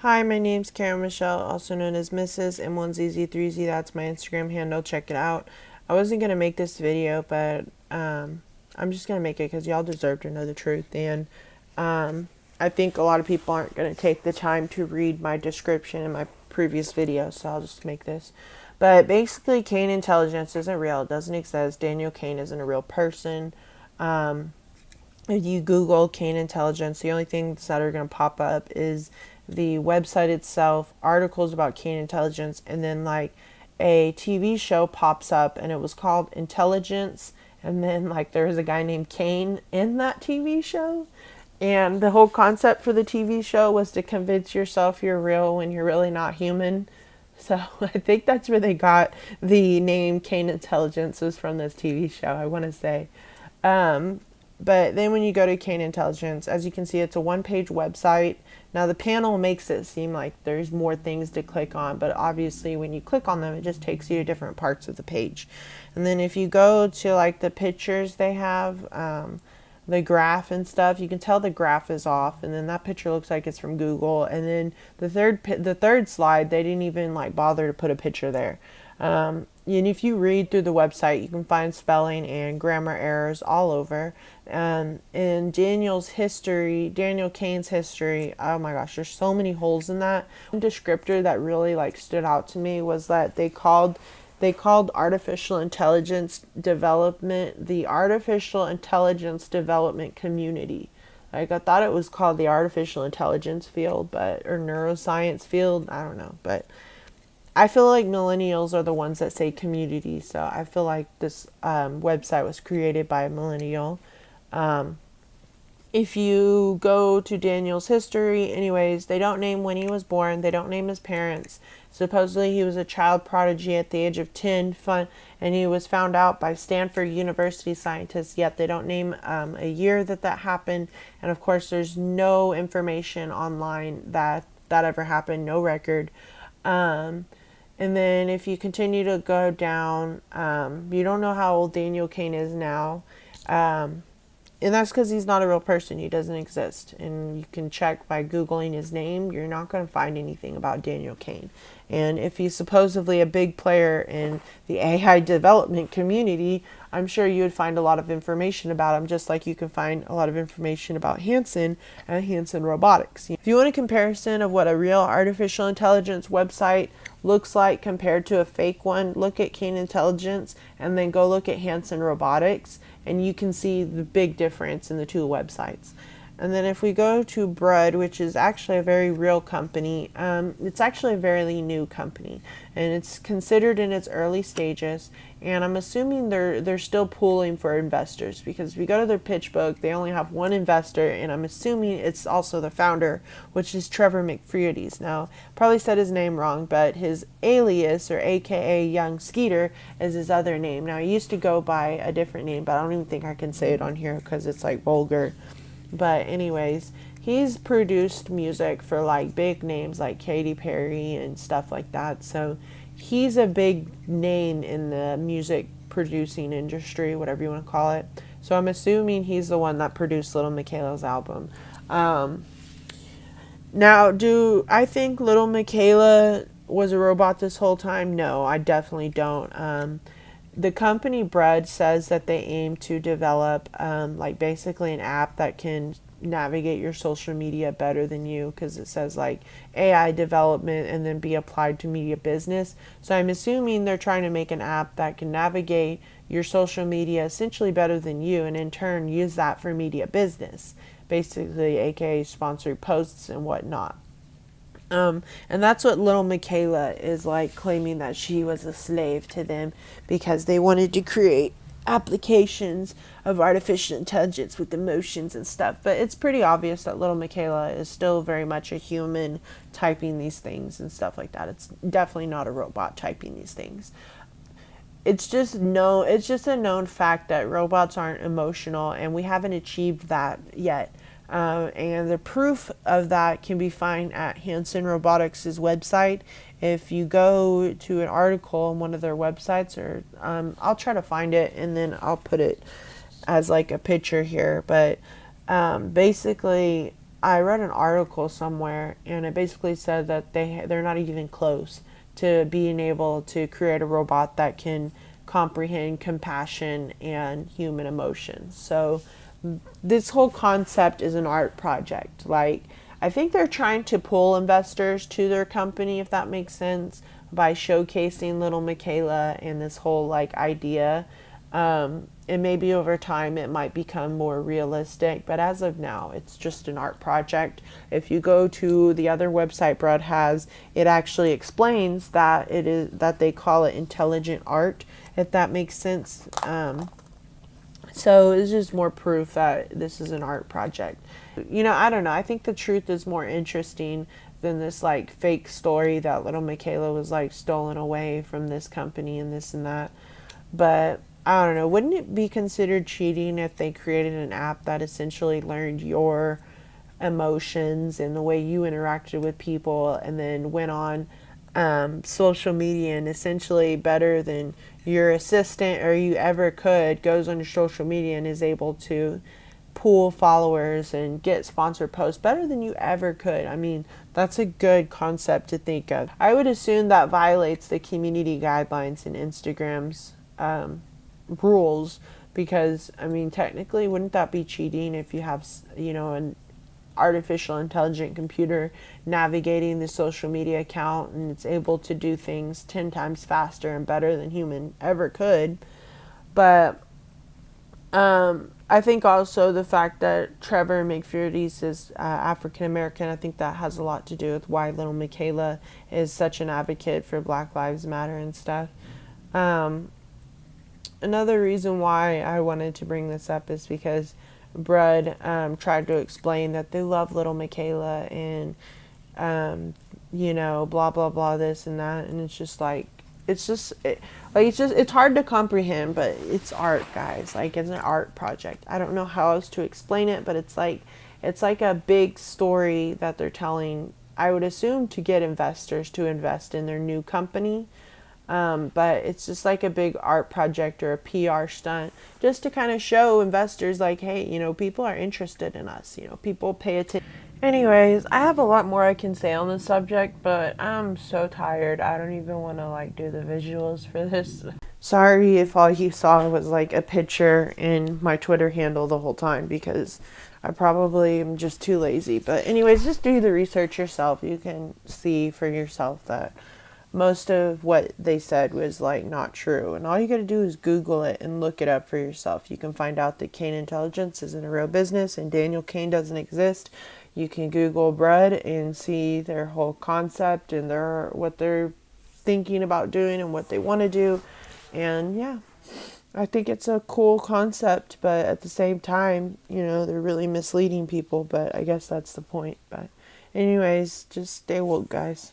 Hi, my name's Karen Michelle, also known as Mrs. M1ZZ3Z. That's my Instagram handle. Check it out. I wasn't going to make this video, but I'm just going to make it because y'all deserve to know the truth. And I think a lot of people aren't going to take the time to read my description in my previous video, so I'll just make this. But basically, Kane Intelligence isn't real. It doesn't exist. Daniel Kane isn't a real person. If you Google Kane Intelligence, the only things that are going to pop up is the website itself, articles about Kane Intelligence, and then like a TV show pops up and it was called Intelligence. And then like there was a guy named Kane in that TV show. And the whole concept for the TV show was to convince yourself you're real when you're really not human. So I think that's where they got the name Kane Intelligence, was from this TV show, I want to say. Um, but then when you go to Kane Intelligence, as you can see, it's a one-page website. Now the panel makes it seem like there's more things to click on, but obviously when you click on them, it just takes you to different parts of the page. And then if you go to like the pictures they have, the graph and stuff, you can tell the graph is off, and then that picture looks like it's from Google. And then the third slide, they didn't even like bother to put a picture there. And if you read through the website, you can find spelling and grammar errors all over. In Daniel Kane's history, oh my gosh, there's so many holes in that. One descriptor that really like stood out to me was that they called artificial intelligence development the artificial intelligence development community. Like I thought it was called the artificial intelligence field, or neuroscience field. I don't know, but I feel like millennials are the ones that say community. So I feel like this website was created by a millennial. Um, if you go to Daniel's history, anyways, they don't name when he was born. They don't name his parents. Supposedly he was a child prodigy at the age of 10, and he was found out by Stanford University scientists, yet they don't name a year that happened. And of course, there's no information online that ever happened, no record. Um, and then if you continue to go down, you don't know how old Daniel Kane is now. Um, and that's because he's not a real person. He doesn't exist. And you can check by Googling his name. You're not going to find anything about Daniel Kane. And if he's supposedly a big player in the AI development community, I'm sure you would find a lot of information about him, just like you can find a lot of information about Hanson and Hanson Robotics. If you want a comparison of what a real artificial intelligence website looks like compared to a fake one, look at Kane Intelligence and then go look at Hanson Robotics, and you can see the big difference in the two websites. And then if we go to Brud, which is actually a very real company, it's actually a very new company, and it's considered in its early stages. And I'm assuming they're still pooling for investors, because if you go to their pitch book, they only have one investor, and I'm assuming it's also the founder, which is Trevor McFurities. Now, probably said his name wrong, but his alias, or AKA Young Skeeter, is his other name. Now, he used to go by a different name, but I don't even think I can say it on here because it's like vulgar. But anyways, he's produced music for like big names like Katy Perry and stuff like that. So he's a big name in the music producing industry, whatever you want to call it. So I'm assuming he's the one that produced Lil Miquela's album. Now, do I think Lil Miquela was a robot this whole time? No, I definitely don't. The company Bread says that they aim to develop like basically an app that can navigate your social media better than you, because it says like AI development and then be applied to media business. So I'm assuming they're trying to make an app that can navigate your social media essentially better than you, and in turn use that for media business, basically aka sponsored posts and whatnot. And that's what Lil Miquela is like, claiming that she was a slave to them because they wanted to create applications of artificial intelligence with emotions and stuff. But it's pretty obvious that Lil Miquela is still very much a human typing these things and stuff like that. It's definitely not a robot typing these things. It's just a known fact that robots aren't emotional, and we haven't achieved that yet. And the proof of that can be found at Hanson Robotics' website. If you go to an article on one of their websites, or I'll try to find it and then I'll put it as like a picture here. But basically, I read an article somewhere, and it basically said that they're not even close to being able to create a robot that can comprehend compassion and human emotions. So this whole concept is an art project. Like, I think they're trying to pull investors to their company, if that makes sense, by showcasing Little Miquela and this whole like idea. And maybe over time it might become more realistic, but as of now, it's just an art project. If you go to the other website Brad has, it actually explains that it is that they call it intelligent art, if that makes sense. So it's just more proof that this is an art project. I don't know. I think the truth is more interesting than this like fake story that Little Miquela was like stolen away from this company and this and that. But I don't know. Wouldn't it be considered cheating if they created an app that essentially learned your emotions and the way you interacted with people, and then went on social media and essentially better than your assistant or you ever could goes on your social media and is able to pull followers and get sponsored posts better than you ever could? I mean, that's a good concept to think of. I would assume that violates the community guidelines in Instagram's rules, because I mean, technically, wouldn't that be cheating if you have an artificial intelligent computer navigating the social media account and it's able to do things 10 times faster and better than human ever could? But I think also the fact that Trevor McFurities is African American, I think that has a lot to do with why Little Miquela is such an advocate for Black Lives Matter and stuff. Another reason why I wanted to bring this up is because Brud tried to explain that they love Little Miquela and blah blah blah, this and that, and it's just like it's hard to comprehend, but it's art, guys. Like, it's an art project. I don't know how else to explain it, but it's like a big story that they're telling, I would assume, to get investors to invest in their new company. But it's just like a big art project or a PR stunt just to kind of show investors like, hey, people are interested in us, people pay attention. Anyways, I have a lot more I can say on this subject, but I'm so tired. I don't even want to like do the visuals for this. Sorry if all you saw was like a picture in my Twitter handle the whole time, because I probably am just too lazy. But anyways, just do the research yourself. You can see for yourself that most of what they said was like not true, and all you gotta do is Google it and look it up for yourself. You can find out that Kane Intelligence isn't a real business and Daniel Kane doesn't exist. You can Google Brud and see their whole concept and what they're thinking about doing and what they want to do. And yeah, I think it's a cool concept, but at the same time, they're really misleading people, but I guess that's the point. But anyways, just stay woke, guys.